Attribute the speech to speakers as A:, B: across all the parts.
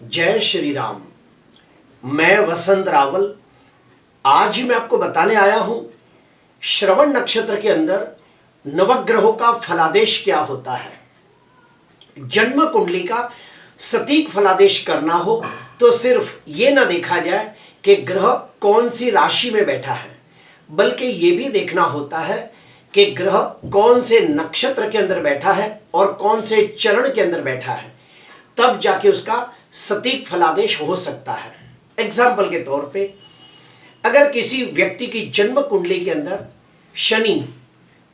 A: जय श्री राम। मैं वसंत रावल। आज ही मैं आपको बताने आया हूं श्रवण नक्षत्र के अंदर नवग्रहों का फलादेश क्या होता है। जन्म कुंडली का सटीक फलादेश करना हो तो सिर्फ ये ना देखा जाए कि ग्रह कौन सी राशि में बैठा है, बल्कि ये भी देखना होता है कि ग्रह कौन से नक्षत्र के अंदर बैठा है और कौन से चरण के अंदर बैठा है, तब जाके उसका सटीक फलादेश हो सकता है। एग्जाम्पल के तौर पे अगर किसी व्यक्ति की जन्म कुंडली के अंदर शनि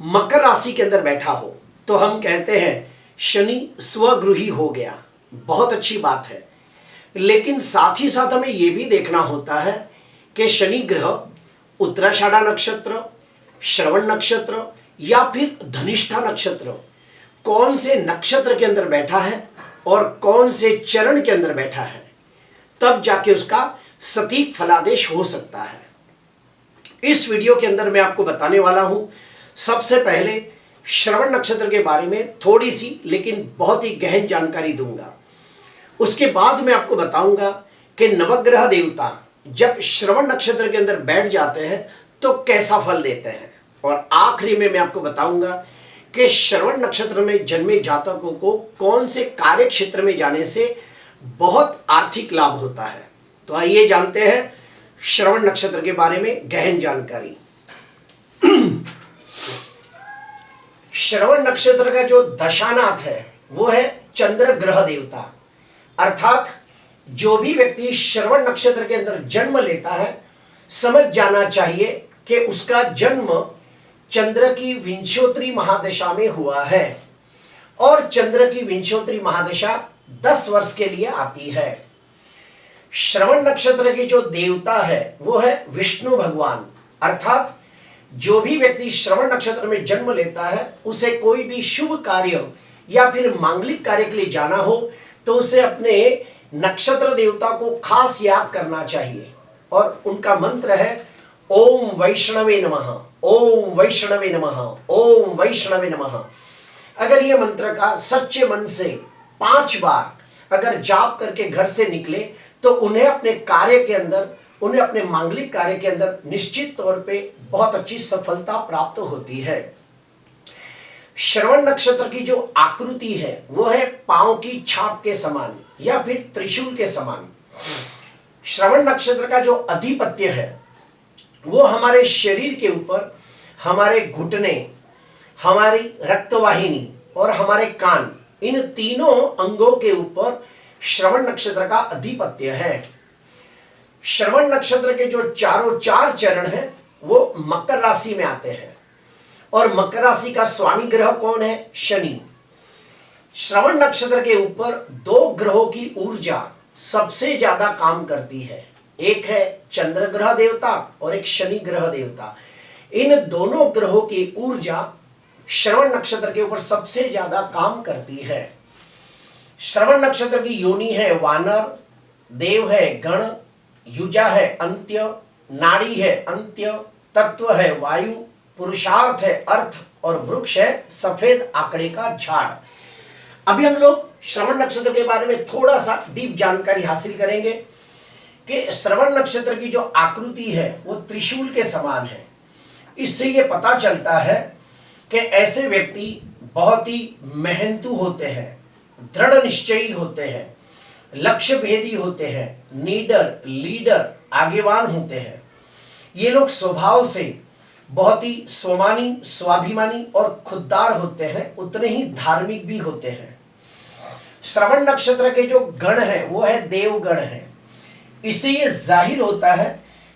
A: मकर राशि के अंदर बैठा हो तो हम कहते हैं शनि स्वगृही हो गया, बहुत अच्छी बात है। लेकिन साथ ही साथ हमें यह भी देखना होता है कि शनि ग्रह उत्तराषाढ़ा नक्षत्र, श्रवण नक्षत्र या फिर धनिष्ठा नक्षत्र कौन से नक्षत्र के अंदर बैठा है और कौन से चरण के अंदर बैठा है, तब जाके उसका सटीक फलादेश हो सकता है। इस वीडियो के अंदर मैं आपको बताने वाला हूं सबसे पहले श्रवण नक्षत्र के बारे में थोड़ी सी लेकिन बहुत ही गहन जानकारी दूंगा। उसके बाद मैं आपको बताऊंगा कि नवग्रह देवता जब श्रवण नक्षत्र के अंदर बैठ जाते हैं तो कैसा फल देते हैं, और आखिरी में मैं आपको बताऊंगा कि श्रवण नक्षत्र में जन्मे जातकों को कौन से कार्य क्षेत्र में जाने से बहुत आर्थिक लाभ होता है। तो आइए जानते हैं श्रवण नक्षत्र के बारे में गहन जानकारी। श्रवण नक्षत्र का जो दशानाथ है वो है चंद्र ग्रह देवता। अर्थात जो भी व्यक्ति श्रवण नक्षत्र के अंदर जन्म लेता है समझ जाना चाहिए कि उसका जन्म चंद्र की विंशोत्तरी महादशा में हुआ है, और चंद्र की विंशोत्तरी महादशा 10 वर्ष के लिए आती है। श्रवण नक्षत्र के जो देवता है वो है विष्णु भगवान। अर्थात जो भी व्यक्ति श्रवण नक्षत्र में जन्म लेता है उसे कोई भी शुभ कार्य या फिर मांगलिक कार्य के लिए जाना हो तो उसे अपने नक्षत्र देवता को खास याद करना चाहिए, और उनका मंत्र है ओम वैष्णवे नमः, ओम वैष्णवे नमः, ओम वैष्णवे नमः। अगर ये मंत्र का सच्चे मन से 5 बार अगर जाप करके घर से निकले तो उन्हें अपने कार्य के अंदर, उन्हें अपने मांगलिक कार्य के अंदर निश्चित तौर पे बहुत अच्छी सफलता प्राप्त होती है। श्रवण नक्षत्र की जो आकृति है वो है पांव की छाप के समान या फिर त्रिशूल के समान। श्रवण नक्षत्र का जो अधिपत्य है वो हमारे शरीर के ऊपर हमारे घुटने, हमारी रक्तवाहिनी और हमारे कान, इन तीनों अंगों के ऊपर श्रवण नक्षत्र का अधिपत्य है। श्रवण नक्षत्र के जो चारों 4 चरण हैं वो मकर राशि में आते हैं, और मकर राशि का स्वामी ग्रह कौन है? शनि। श्रवण नक्षत्र के ऊपर 2 ग्रहों की ऊर्जा सबसे ज्यादा काम करती है, एक है चंद्र ग्रह देवता और एक शनि ग्रह देवता। इन दोनों ग्रहों की ऊर्जा श्रवण नक्षत्र के ऊपर सबसे ज्यादा काम करती है। श्रवण नक्षत्र की योनि है वानर, देव है गण, युजा है अंत्य, नाड़ी है अंत्य, तत्व है वायु, पुरुषार्थ है अर्थ, और वृक्ष है सफेद आंकड़े का झाड़। अभी हम लोग श्रवण नक्षत्र के बारे में थोड़ा सा डीप जानकारी हासिल करेंगे कि श्रवण नक्षत्र की जो आकृति है वो त्रिशूल के समान है। इससे ये पता चलता है कि ऐसे व्यक्ति बहुत ही मेहनतू होते हैं, दृढ़ निश्चयी होते हैं, लक्ष्य भेदी होते हैं, लीडर आगेवान होते हैं। ये लोग स्वभाव से बहुत ही स्वाभिमानी, स्वाभिमानी और खुददार होते हैं, उतने ही धार्मिक भी होते हैं। श्रवण नक्षत्र के जो गण है वो है देवगण है। इससे ये जाहिर होता है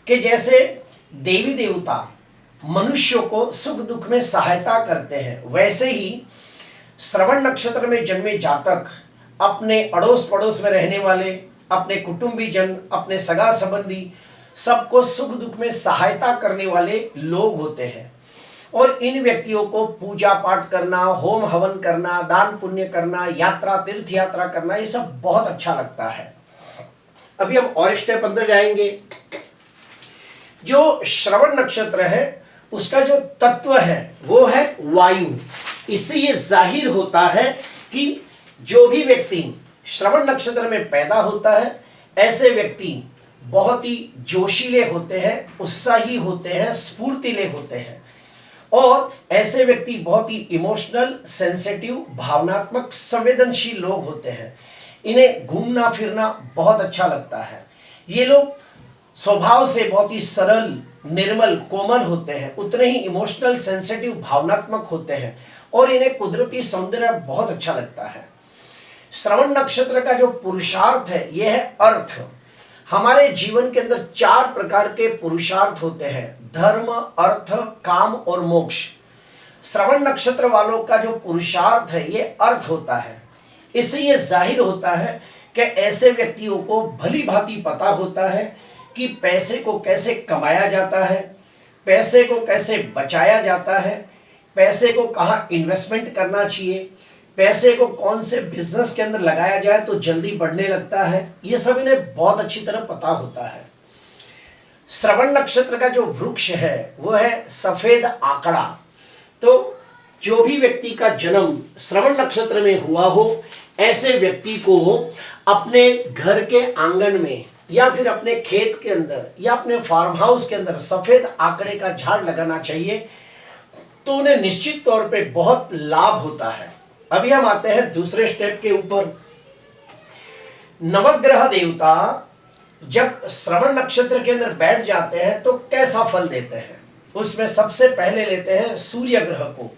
A: कि जैसे देवी देवता मनुष्यों को सुख दुख में सहायता करते हैं, वैसे ही श्रवण नक्षत्र में जन्मे जातक अपने अड़ोस पड़ोस में रहने वाले, अपने कुटुंबीजन, अपने सगा संबंधी सबको सुख दुख में सहायता करने वाले लोग होते हैं। और इन व्यक्तियों को पूजा पाठ करना, होम हवन करना, दान पुण्य करना, यात्रा, तीर्थ यात्रा करना, ये सब बहुत अच्छा लगता है। अभी हम और स्टेप अंदर जाएंगे। जो श्रवण नक्षत्र है उसका जो तत्व है वो है वायु। इससे ये जाहिर होता है कि जो भी व्यक्ति श्रवण नक्षत्र में पैदा होता है, ऐसे व्यक्ति बहुत ही जोशीले होते हैं, उत्साही होते हैं, स्फूर्तिले होते हैं और ऐसे व्यक्ति बहुत ही इमोशनल, सेंसिटिव, भावनात्मक, संवेदनशील लोग होते हैं। इन्हें घूमना फिरना बहुत अच्छा लगता है। ये लोग स्वभाव से बहुत ही सरल, निर्मल, कोमल होते हैं, उतने ही इमोशनल, सेंसिटिव, भावनात्मक होते हैं और इन्हें कुदरती सौंदर्य बहुत अच्छा लगता है। श्रवण नक्षत्र का जो पुरुषार्थ है यह है अर्थ। हमारे जीवन के अंदर 4 प्रकार के पुरुषार्थ होते हैं, धर्म, अर्थ, काम और मोक्ष। श्रवण नक्षत्र वालों का जो पुरुषार्थ है ये अर्थ होता है। इससे ये जाहिर होता है कि ऐसे व्यक्तियों को भली भांति पता होता है कि पैसे को कैसे कमाया जाता है, पैसे को कैसे बचाया जाता है, पैसे को कहाँ इन्वेस्टमेंट करना चाहिए, पैसे को कौन से बिजनेस के अंदर लगाया जाए तो जल्दी बढ़ने लगता है। ये सब इन्हें बहुत अच्छी तरह पता होता है। श्रवण नक्षत्र का जो वृक्ष है वो है सफेद आकड़ा। तो जो भी व्यक्ति का जन्म श्रवण नक्षत्र में हुआ हो, ऐसे व्यक्ति को अपने घर के आंगन में या फिर अपने खेत के अंदर या अपने फार्म हाउस के अंदर सफेद आकड़े का झाड़ लगाना चाहिए, तो उन्हें निश्चित तौर पे बहुत लाभ होता है। अभी हम आते हैं दूसरे स्टेप के ऊपर। नवग्रह देवता जब श्रवण नक्षत्र के अंदर बैठ जाते हैं तो कैसा फल देते हैं, उसमें सबसे पहले लेते हैं सूर्य ग्रह को।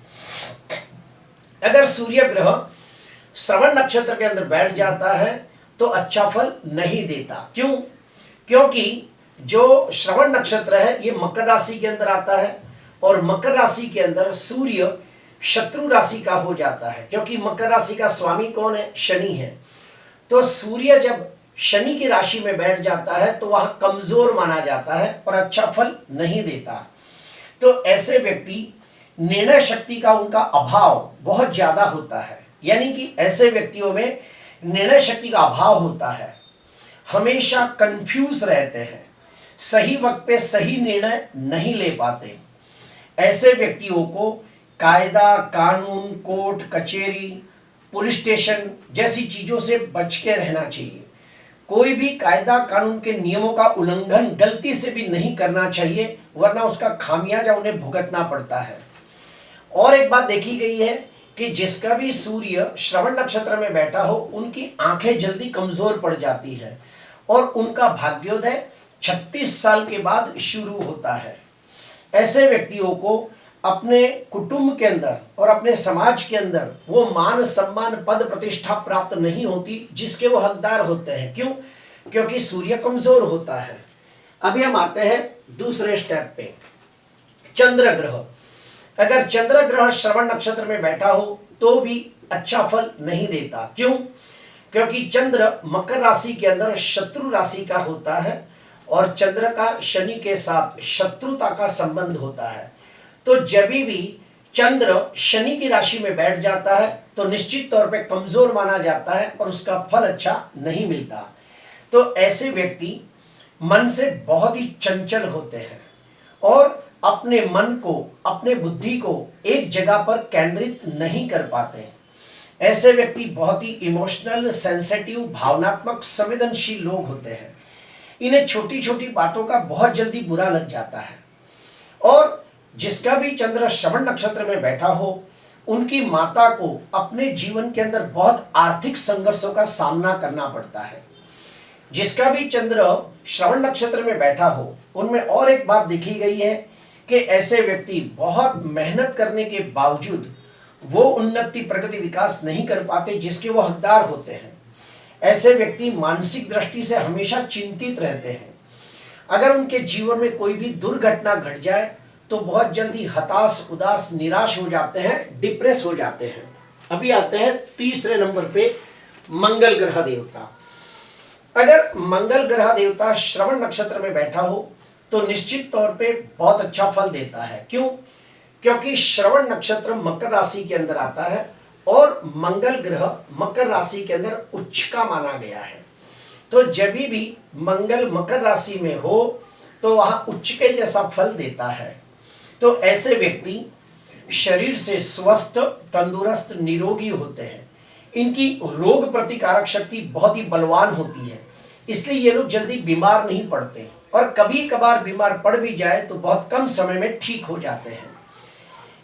A: अगर सूर्य ग्रह श्रवण नक्षत्र के अंदर बैठ जाता है तो अच्छा फल नहीं देता। क्यों? क्योंकि जो श्रवण नक्षत्र है ये मकर राशि के अंदर आता है और मकर राशि के अंदर सूर्य शत्रु राशि का हो जाता है, क्योंकि मकर राशि का स्वामी कौन है? शनि है। तो सूर्य जब शनि की राशि में बैठ जाता है तो वह कमजोर माना जाता है और अच्छा फल नहीं देता। तो ऐसे व्यक्ति निर्णय शक्ति का उनका अभाव बहुत ज्यादा होता है, यानी कि ऐसे व्यक्तियों में निर्णय शक्ति का अभाव होता है, हमेशा कंफ्यूज रहते हैं, सही वक्त पे सही निर्णय नहीं ले पाते। ऐसे व्यक्तियों को कायदा, कानून, कोर्ट कचहरी, पुलिस स्टेशन जैसी चीजों से बच के रहना चाहिए। कोई भी कायदा कानून के नियमों का उल्लंघन गलती से भी नहीं करना चाहिए, वरना उसका खामियाजा उन्हें भुगतना पड़ता है। और एक बात देखी गई है कि जिसका भी सूर्य श्रवण नक्षत्र में बैठा हो उनकी आंखें जल्दी कमजोर पड़ जाती है और उनका भाग्योदय 36 साल के बाद शुरू होता है। ऐसे व्यक्तियों को अपने कुटुंब के अंदर और अपने समाज के अंदर वो मान सम्मान, पद प्रतिष्ठा प्राप्त नहीं होती जिसके वो हकदार होते हैं। क्यों? क्योंकि सूर्य कमजोर होता है। अभी हम आते हैं दूसरे स्टेप पे, चंद्र ग्रह। अगर चंद्र ग्रह श्रवण नक्षत्र में बैठा हो तो भी अच्छा फल नहीं देता। क्यों? क्योंकि चंद्र मकर राशि के अंदर शत्रु राशि का होता है और चंद्र का शनि के साथ शत्रुता का संबंध होता है। तो जब भी चंद्र शनि की राशि में बैठ जाता है तो निश्चित तौर पे कमजोर माना जाता है और उसका फल अच्छा नहीं मिलता। तो ऐसे व्यक्ति मन से बहुत ही चंचल होते हैं और अपने मन को, अपने बुद्धि को एक जगह पर केंद्रित नहीं कर पाते। ऐसे व्यक्ति बहुत ही इमोशनल, सेंसिटिव, भावनात्मक, संवेदनशील लोग होते हैं। इन्हें छोटी छोटी बातों का बहुत जल्दी बुरा लग जाता है। और जिसका भी चंद्र श्रवण नक्षत्र में बैठा हो उनकी माता को अपने जीवन के अंदर बहुत आर्थिक संघर्षों का सामना करना पड़ता है। जिसका भी चंद्र श्रवण नक्षत्र में बैठा हो उनमें और एक बात देखी गई है कि ऐसे व्यक्ति बहुत मेहनत करने के बावजूद वो उन्नति, प्रगति, विकास नहीं कर पाते जिसके वो हकदार होते हैं। ऐसे व्यक्ति मानसिक दृष्टि से हमेशा चिंतित रहते हैं। अगर उनके जीवन में कोई भी दुर्घटना घट जाए तो बहुत जल्दी हताश, उदास, निराश हो जाते हैं, डिप्रेस हो जाते हैं। अभी आते हैं तीसरे नंबर पे, मंगल ग्रह देवता। अगर मंगल ग्रह देवता श्रवण नक्षत्र में बैठा हो तो निश्चित तौर पे बहुत अच्छा फल देता है। क्यों? क्योंकि श्रवण नक्षत्र मकर राशि के अंदर आता है और मंगल ग्रह मकर राशि के अंदर उच्च का माना गया है। तो जब भी मंगल मकर राशि में हो तो वहां उच्च के जैसा फल देता है। तो ऐसे व्यक्ति शरीर से स्वस्थ, तंदुरुस्त, निरोगी होते हैं। इनकी रोग प्रतिकारक शक्ति बहुत ही बलवान होती है, इसलिए ये लोग जल्दी बीमार नहीं पड़ते और कभी कभार बीमार पड़ भी जाए तो बहुत कम समय में ठीक हो जाते हैं।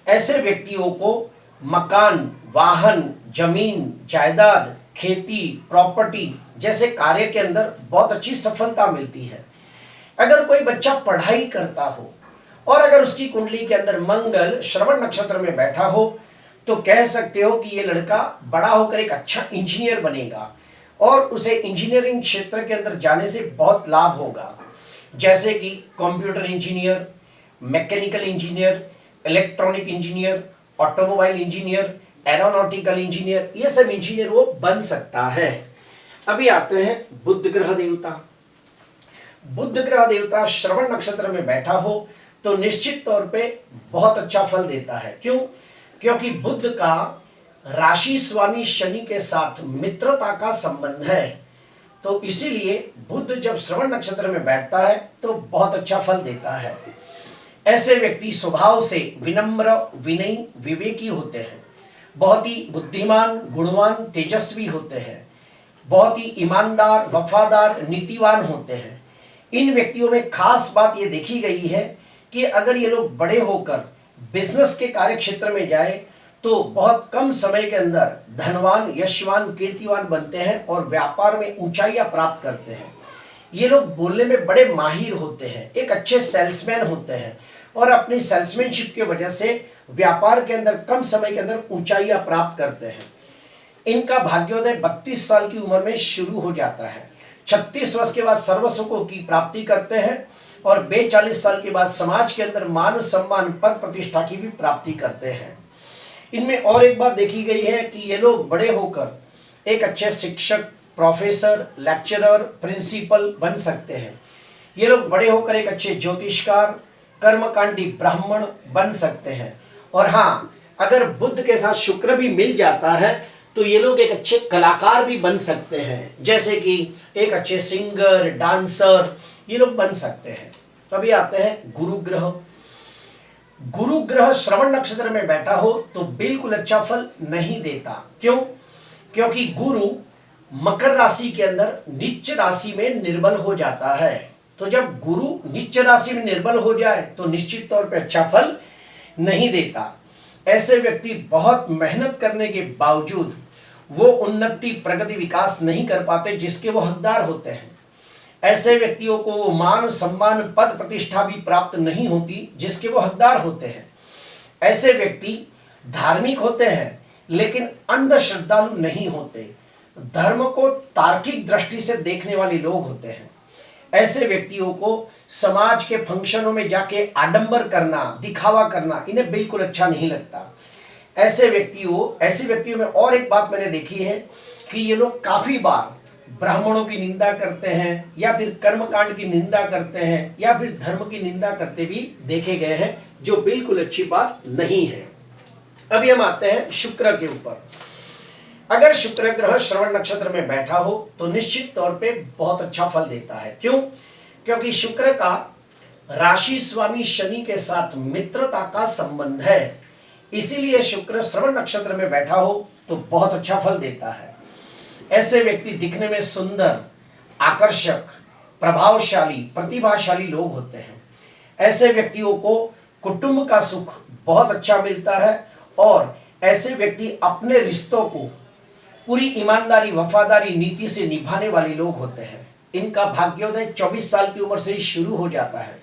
A: ऐसे व्यक्तियों को मकान, वाहन, जमीन, जायदाद, खेती, प्रॉपर्टी जैसे कार्य के अंदर बहुत अच्छी सफलता मिलती है। अगर कोई बच्चा पढ़ाई करता हो और अगर उसकी कुंडली के अंदर मंगल श्रवण नक्षत्र में बैठा हो तो कह सकते हो कि ये लड़का बड़ा होकर एक अच्छा इंजीनियर बनेगा और उसे इंजीनियरिंग क्षेत्र के अंदर जाने से बहुत लाभ होगा, जैसे कि computer engineer, mechanical engineer, electronic engineer, automobile engineer, aeronautical engineer, ये सब इंजीनियर वो बन सकता है। अभी आते हैं बुध ग्रह देवता। बुध ग्रह देवता श्रवण नक्षत्र में बैठा हो तो निश्चित तौर पे बहुत अच्छा फल देता है। क्यों? क्योंकि बुध का राशि स्वामी शनि के साथ मित्रता का संबंध है, तो इसीलिए बुध जब श्रवण नक्षत्र में बैठता है तो बहुत अच्छा फल देता है। ऐसे व्यक्ति स्वभाव से विनम्र, विनयी, विवेकी होते हैं, बहुत ही बुद्धिमान, गुणवान, तेजस्वी होते हैं, बहुत ही ईमानदार, वफादार, नीतिवान होते हैं। इन व्यक्तियों में खास बात यह देखी गई है कि अगर ये लोग बड़े होकर बिजनेस के कार्य क्षेत्र में जाए तो बहुत कम समय के अंदर धनवान, यशवान, कीर्तिवान बनते हैं और व्यापार में ऊंचाइयां प्राप्त करते हैं। ये लोग बोलने में बड़े माहिर होते हैं, एक अच्छे सेल्समैन होते हैं और अपनी सेल्समैनशिप की वजह से व्यापार के अंदर कम समय के अंदर ऊंचाइयां प्राप्त करते हैं। इनका भाग्योदय 32 साल की उम्र में शुरू हो जाता है। 36 वर्ष के बाद सर्व सुखों की प्राप्ति करते हैं और 42 साल के बाद समाज के अंदर मान, सम्मान, पद प्रतिष्ठा की भी प्राप्ति करते हैं। इनमें और एक बात देखी गई है कि ये लोग बड़े होकर एक अच्छे शिक्षक, प्रोफेसर, लेक्चरर, प्रिंसिपल बन सकते हैं। ये लोग बड़े होकर एक अच्छे ज्योतिषकार, कर्मकांडी ब्राह्मण बन सकते हैं। और हाँ, अगर बुध के साथ शुक्र भी मिल जाता है तो ये लोग एक अच्छे कलाकार भी बन सकते हैं, जैसे कि एक अच्छे सिंगर, डांसर ये लोग बन सकते हैं। तो अभी आते हैं गुरु ग्रह। गुरु ग्रह श्रवण नक्षत्र में बैठा हो तो बिल्कुल अच्छा फल नहीं देता। क्यों? क्योंकि गुरु मकर राशि के अंदर नीच राशि में निर्बल हो जाता है। तो जब गुरु नीच राशि में निर्बल हो जाए तो निश्चित तौर पे अच्छा फल नहीं देता। ऐसे व्यक्ति बहुत मेहनत करने के बावजूद वो उन्नति, प्रगति, विकास नहीं कर पाते जिसके वो हकदार होते हैं। ऐसे व्यक्तियों को मान, सम्मान, पद प्रतिष्ठा भी प्राप्त नहीं होती जिसके वो हकदार होते हैं। ऐसे व्यक्ति धार्मिक होते हैं लेकिन अंधश्रद्धालु नहीं होते, धर्म को तार्किक दृष्टि से देखने वाले लोग होते हैं। ऐसे व्यक्तियों को समाज के फंक्शनों में जाके आडंबर करना, दिखावा करना इन्हें बिल्कुल अच्छा नहीं लगता। ऐसे व्यक्तियों में और एक बात मैंने देखी है कि ये लोग काफी बार ब्राह्मणों की निंदा करते हैं या फिर कर्मकांड की निंदा करते हैं या फिर धर्म की निंदा करते भी देखे गए हैं, जो बिल्कुल अच्छी बात नहीं है। अभी हम आते हैं शुक्र के ऊपर। अगर शुक्र ग्रह श्रवण नक्षत्र में बैठा हो तो निश्चित तौर पे बहुत अच्छा फल देता है। क्यों? क्योंकि शुक्र का राशि स्वामी शनि के साथ मित्रता का संबंध है, इसीलिए शुक्र श्रवण नक्षत्र में बैठा हो तो बहुत अच्छा फल देता है। ऐसे व्यक्ति दिखने में सुंदर, आकर्षक, प्रभावशाली, प्रतिभाशाली लोग होते हैं। ऐसे व्यक्तियों को कुटुंब का सुख बहुत अच्छा मिलता है और ऐसे व्यक्ति अपने रिश्तों को पूरी ईमानदारी, वफादारी, नीति से निभाने वाले लोग होते हैं। इनका भाग्योदय 24 साल की उम्र से ही शुरू हो जाता है।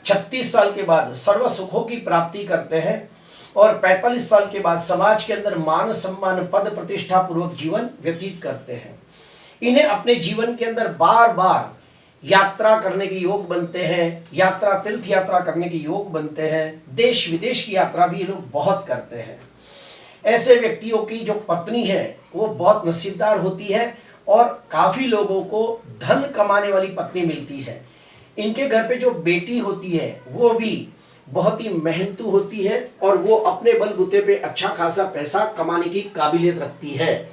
A: 36 साल के बाद सर्व सुखों की प्राप्ति करते हैं और 45 साल के बाद समाज के अंदर मान, सम्मान, पद प्रतिष्ठा पूर्वक जीवन व्यतीत करते हैं। इन्हें अपने जीवन के अंदर बार बार यात्रा करने के योग बनते हैं, तीर्थ यात्रा करने के योग बनते हैं, देश विदेश की यात्रा भी ये लोग बहुत करते हैं। ऐसे व्यक्तियों की जो पत्नी है वो बहुत नसीबदार होती है और काफी लोगों को धन कमाने वाली पत्नी मिलती है। इनके घर पे जो बेटी होती है वो भी बहुत ही मेहनतू होती है और वो अपने बलबूते पे अच्छा खासा पैसा कमाने की काबिलियत रखती है।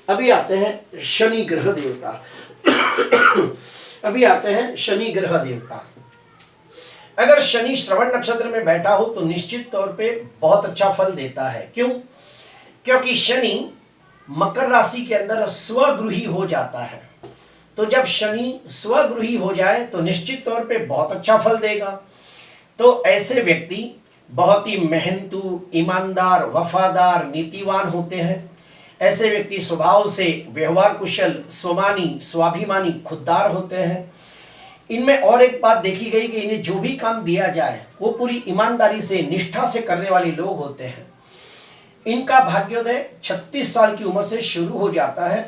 A: अभी आते हैं शनि ग्रह देवता। अगर शनि श्रवण नक्षत्र में बैठा हो तो निश्चित तौर पे बहुत अच्छा फल देता है। क्यों? क्योंकि शनि मकर राशि के अंदर स्वगृही हो जाता है। तो जब शनि स्वगृही हो जाए तो निश्चित तौर पे बहुत अच्छा फल देगा। तो ऐसे व्यक्ति बहुत ही मेहनतू, ईमानदार, वफादार, नीतिवान होते हैं। ऐसे व्यक्ति स्वभाव से व्यवहार कुशल, स्वमानी, स्वाभिमानी, खुददार होते हैं। इनमें और एक बात देखी गई कि इन्हें जो भी काम दिया जाए वो पूरी ईमानदारी से, निष्ठा से करने वाले लोग होते हैं। इनका भाग्योदय 36 साल की उम्र से शुरू हो जाता है।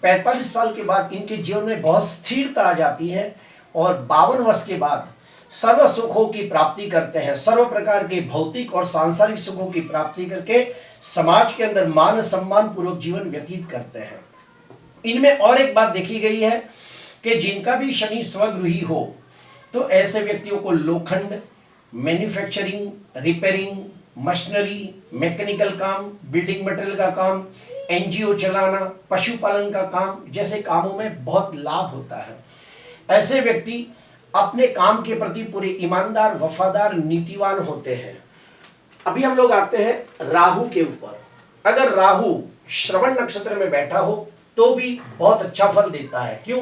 A: 45 साल के बाद इनके जीवन में बहुत स्थिरता आ जाती है और 52 वर्ष के बाद सर्व सुखों की प्राप्ति करते हैं। सर्व प्रकार के भौतिक और सांसारिक सुखों की प्राप्ति करके समाज के अंदर मान सम्मान पूर्वक जीवन व्यतीत करते हैं। इनमें और एक बात देखी गई है कि जिनका भी शनि स्वगृही हो तो ऐसे व्यक्तियों को लोखंड, मैन्युफैक्चरिंग, रिपेयरिंग, मशीनरी, मैकेनिकल काम, बिल्डिंग मटेरियल का काम, एनजीओ चलाना, पशुपालन का काम जैसे कामों में बहुत लाभ होता है। ऐसे व्यक्ति अपने काम के प्रति पूरे ईमानदार, वफादार, नीतिवान होते हैं। अभी हम लोग आते हैं राहु के ऊपर। अगर राहु श्रवण नक्षत्र में बैठा हो तो भी बहुत अच्छा फल देता है। क्यों?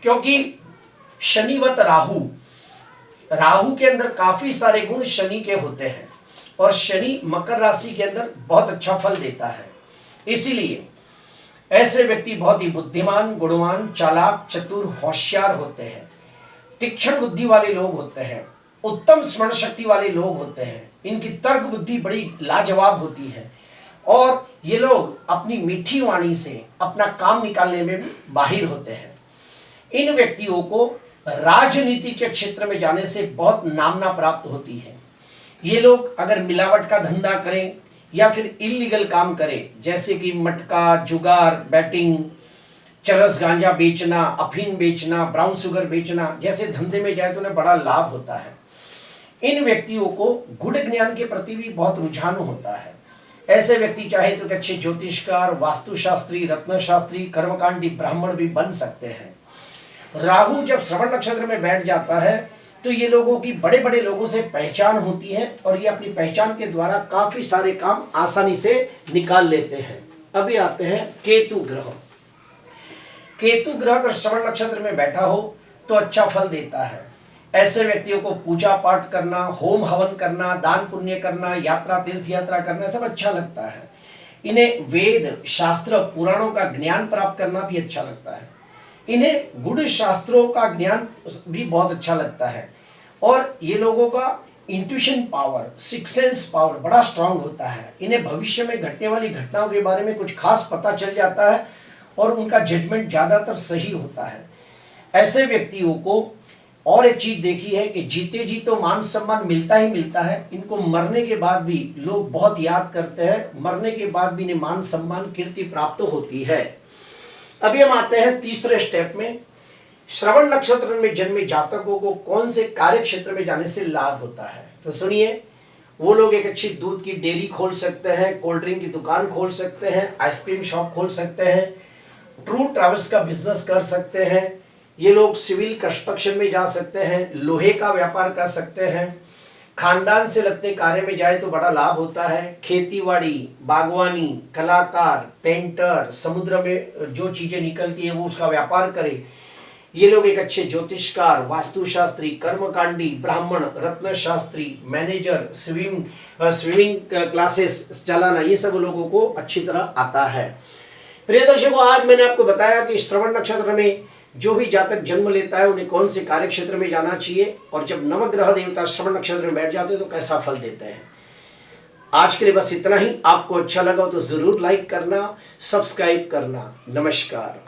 A: क्योंकि शनिवत राहु, राहु के अंदर काफी सारे गुण शनि के होते हैं और शनि मकर राशि के अंदर बहुत अच्छा फल देता है। इसीलिए ऐसे व्यक्ति बहुत ही बुद्धिमान, गुणवान, चालाक, चतुर, होशियार होते हैं। तीक्ष्ण बुद्धि वाले लोग होते हैं, उत्तम स्मरण शक्ति वाले लोग होते हैं। इनकी तर्क बुद्धि बड़ी लाजवाब होती है और ये लोग अपनी मीठी वाणी से अपना काम निकालने में भी माहिर होते हैं। इन व्यक्तियों को राजनीति के क्षेत्र में जाने से बहुत नामना प्राप्त होती है। ये लोग अगर मिलावट का धंधा करें या फिर इलीगल काम करें, जैसे कि मटका, जुगार, बैटिंग, चरस गांजा बेचना, अफीम बेचना, ब्राउन शुगर बेचना जैसे धंधे में जाए तो उन्हें बड़ा लाभ होता है। इन व्यक्तियों को गुड़ ज्ञान के प्रति भी बहुत रुझान होता है। ऐसे व्यक्ति चाहे तो अच्छे ज्योतिषकार, वास्तुशास्त्री, रत्नशास्त्री, कर्मकांडी ब्राह्मण भी बन सकते हैं। राहु जब श्रवण नक्षत्र में बैठ जाता है तो ये लोगों की बड़े बड़े लोगों से पहचान होती है और ये अपनी पहचान के द्वारा काफी सारे काम आसानी से निकाल लेते हैं। अभी आते हैं केतु ग्रह। केतु ग्रह अगर श्रवण नक्षत्र में बैठा हो तो अच्छा फल देता है। ऐसे व्यक्तियों को पूजा पाठ करना, होम हवन करना, दान पुण्य करना, यात्रा, तीर्थ यात्रा करना सब अच्छा लगता है। इन्हें वेद, शास्त्र, पुराणों का ज्ञान प्राप्त करना भी अच्छा लगता है। इन्हें गुड़ शास्त्रों का ज्ञान भी बहुत अच्छा लगता है और ये लोगों का intuition power, six sense power बड़ा स्ट्रांग होता है। इन्हें भविष्य में घटने वाली घटनाओं के बारे में कुछ खास पता चल जाता है और उनका जजमेंट ज्यादातर सही होता है। ऐसे व्यक्तियों को और एक चीज देखी है कि जीते जी तो मान सम्मान मिलता ही मिलता है, इनको मरने के बाद भी लोग बहुत याद करते हैं, मरने के बाद भी इन्हें मान सम्मान, कीर्ति प्राप्त होती है। अभी हम आते हैं तीसरे स्टेप में। श्रवण नक्षत्र में जन्मे जातकों को कौन से कार्य क्षेत्र में जाने से लाभ होता है? तो सुनिए, वो लोग एक अच्छी दूध की डेयरी खोल सकते हैं, कोल्ड ड्रिंक की दुकान खोल सकते हैं, आइसक्रीम शॉप खोल सकते हैं, टूर ट्रैवल्स का बिजनेस कर सकते हैं। ये लोग सिविल कंस्ट्रक्शन में जा सकते हैं, लोहे का व्यापार कर सकते हैं, खानदान से लगते कार्य में जाए तो बड़ा लाभ होता है। खेतीबाड़ी, बागवानी, कलाकार, पेंटर, समुद्र में जो चीजें निकलती है वो उसका व्यापार करे। ये लोग एक अच्छे ज्योतिषकार, वास्तुशास्त्री, कर्मकांडी, ब्राह्मण, रत्नशास्त्री, मैनेजर, स्विमिंग क्लासेस चलाना, ये सब लोगों को अच्छी तरह आता है। प्रिय दर्शकों, आज मैंने आपको बताया कि श्रवण नक्षत्र में जो भी जातक जन्म लेता है उन्हें कौन से कार्य क्षेत्र में जाना चाहिए और जब नवग्रह देवता श्रवण नक्षत्र में बैठ जाते हैं तो कैसा फल देते हैं। आज के लिए बस इतना ही। आपको अच्छा लगा तो जरूर लाइक करना, सब्सक्राइब करना। नमस्कार।